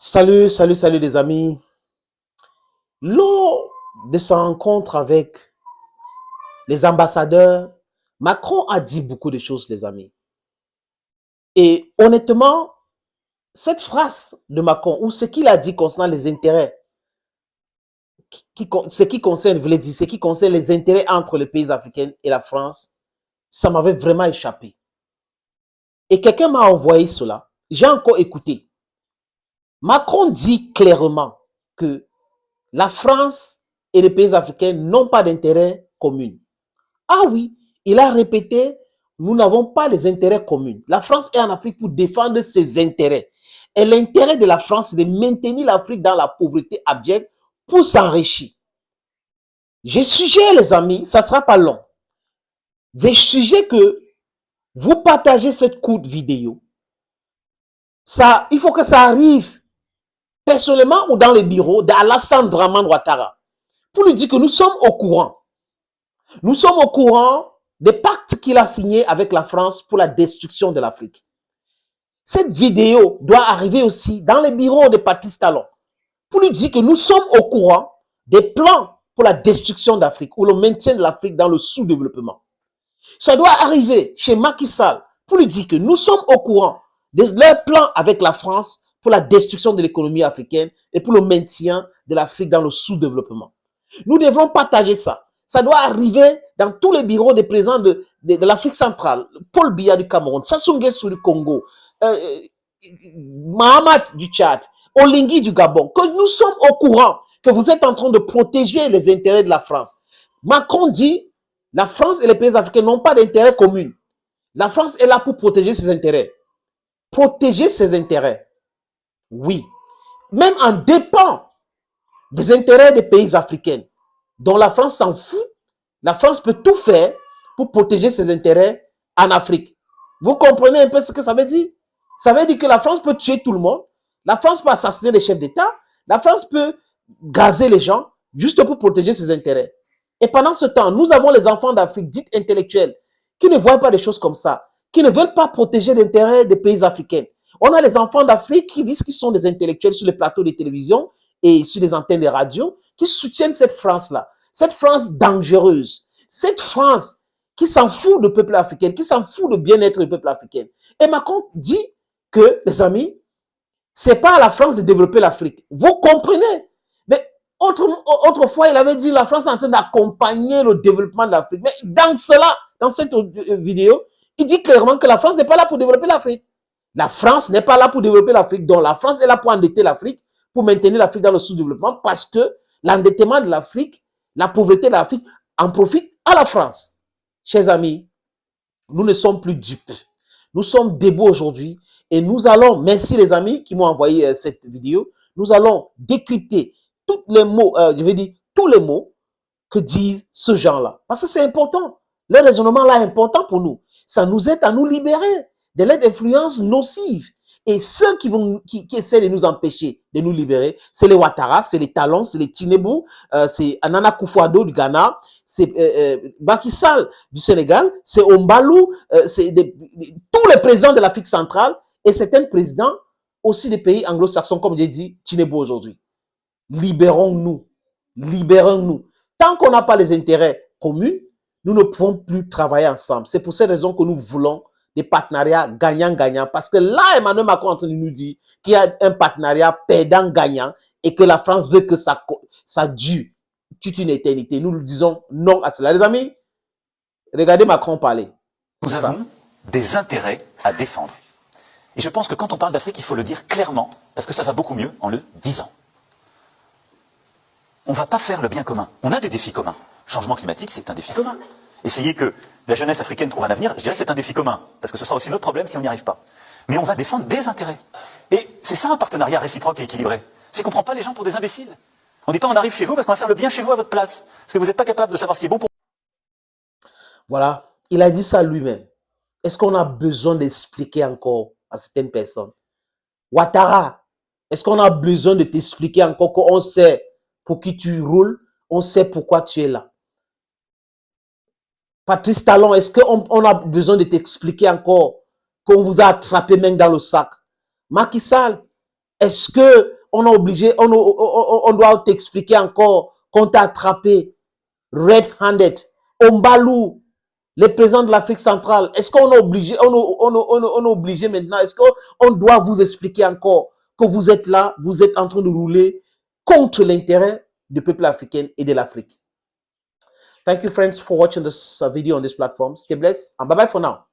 Salut, salut, salut les amis. Lors de sa rencontre avec les ambassadeurs, Macron a dit beaucoup de choses, les amis. Et honnêtement, cette phrase de Macron, ou ce qu'il a dit concernant les intérêts, ce qui concerne, je l'ai dit, ce qui concerne les intérêts entre les pays africains et la France, ça m'avait vraiment échappé. Et quelqu'un m'a envoyé cela. J'ai encore écouté. Macron dit clairement que la France et les pays africains n'ont pas d'intérêt commun. Ah oui, il a répété, nous n'avons pas les intérêts communs. La France est en Afrique pour défendre ses intérêts. Et l'intérêt de la France, c'est de maintenir l'Afrique dans la pauvreté abjecte pour s'enrichir. J'ai suggéré, les amis, ça ne sera pas long. J'ai suggéré que vous partagez cette courte vidéo. Ça, il faut que ça arrive personnellement ou dans les bureaux d'Alassane Draman Ouattara pour lui dire que nous sommes au courant. Nous sommes au courant des pactes qu'il a signés avec la France pour la destruction de l'Afrique. Cette vidéo doit arriver aussi dans les bureaux de Patrice Talon pour lui dire que nous sommes au courant des plans pour la destruction d'Afrique ou le maintien de l'Afrique dans le sous-développement. Ça doit arriver chez Macky Sall pour lui dire que nous sommes au courant de leurs plans avec la France pour la destruction de l'économie africaine et pour le maintien de l'Afrique dans le sous-développement. Nous devons partager ça. Ça doit arriver dans tous les bureaux des présidents de l'Afrique centrale. Paul Biya du Cameroun, Sassou Nguesso du Congo, Mahamat du Tchad, Olingi du Gabon, que nous sommes au courant que vous êtes en train de protéger les intérêts de la France. Macron dit, la France et les pays africains n'ont pas d'intérêt commun. La France est là pour protéger ses intérêts. Protéger ses intérêts. Oui. Même en dépend des intérêts des pays africains, dont la France s'en fout. La France peut tout faire pour protéger ses intérêts en Afrique. Vous comprenez un peu ce que ça veut dire? Ça veut dire que la France peut tuer tout le monde. La France peut assassiner les chefs d'État. La France peut gazer les gens juste pour protéger ses intérêts. Et pendant ce temps, nous avons les enfants d'Afrique dites intellectuels qui ne voient pas des choses comme ça, qui ne veulent pas protéger l'intérêt des pays africains. On a les enfants d'Afrique qui disent qu'ils sont des intellectuels sur les plateaux de télévision et sur les antennes de radio, qui soutiennent cette France-là, cette France dangereuse, cette France qui s'en fout du peuple africain, qui s'en fout du bien-être du peuple africain. Et Macron dit que, les amis, c'est pas à la France de développer l'Afrique. Vous comprenez? Mais autrefois, il avait dit que la France est en train d'accompagner le développement de l'Afrique. Mais dans cela, dans cette vidéo, il dit clairement que la France n'est pas là pour développer l'Afrique. La France n'est pas là pour développer l'Afrique, donc la France est là pour endetter l'Afrique, pour maintenir l'Afrique dans le sous-développement, parce que l'endettement de l'Afrique, la pauvreté de l'Afrique, en profite à la France. Chers amis, nous ne sommes plus dupes. Nous sommes debout aujourd'hui et nous allons, merci les amis qui m'ont envoyé cette vidéo, nous allons décrypter tous les mots, je vais dire tous les mots que disent ce genre-là. Parce que c'est important. Le raisonnement là est important pour nous. Ça nous aide à nous libérer de l'aide d'influence nocive. Et ceux qui essaient de nous empêcher de nous libérer, c'est les Ouattara, c'est les Talons, c'est les Tinebou, c'est Nana Akufo-Addo du Ghana, c'est Macky Sall du Sénégal, c'est Ombalou, c'est tous les présidents de l'Afrique centrale et certains présidents aussi des pays anglo-saxons, comme j'ai dit, Tinebou aujourd'hui. Libérons-nous, libérons-nous. Tant qu'on n'a pas les intérêts communs, nous ne pouvons plus travailler ensemble. C'est pour cette raison que nous voulons des partenariats gagnant-gagnant. Parce que là, Emmanuel Macron est en train de nous dire qu'il y a un partenariat perdant-gagnant et que la France veut que ça dure toute une éternité. Nous lui disons non à cela. Les amis, regardez Macron parler. Nous avons des intérêts à défendre. Et je pense que quand on parle d'Afrique, il faut le dire clairement, parce que ça va beaucoup mieux en le disant. On ne va pas faire le bien commun. On a des défis communs. Le changement climatique, c'est un défi commun. Essayer que la jeunesse africaine trouve un avenir, je dirais que c'est un défi commun, parce que ce sera aussi notre problème si on n'y arrive pas. Mais on va défendre des intérêts. Et c'est ça un partenariat réciproque et équilibré. C'est qu'on ne prend pas les gens pour des imbéciles. On ne dit pas on arrive chez vous parce qu'on va faire le bien chez vous à votre place. Parce que vous n'êtes pas capable de savoir ce qui est bon pour vous. Voilà, il a dit ça lui-même. Est-ce qu'on a besoin d'expliquer encore à certaines personnes? Ouattara, est-ce qu'on a besoin de t'expliquer encore qu'on sait pour qui tu roules, on sait pourquoi tu es là? Patrice Talon, est-ce qu'on a besoin de t'expliquer encore qu'on vous a attrapé même dans le sac? Macky Sall, Est-ce que on est obligé, on doit t'expliquer encore qu'on t'a attrapé red-handed, Ombalou, le président de l'Afrique centrale? Est-ce qu'on est obligé, on est obligé maintenant, est-ce qu'on doit vous expliquer encore que vous êtes là, vous êtes en train de rouler contre l'intérêt du peuple africain et de l'Afrique? Thank you, friends, for watching this video on this platform. Stay blessed and bye-bye for now.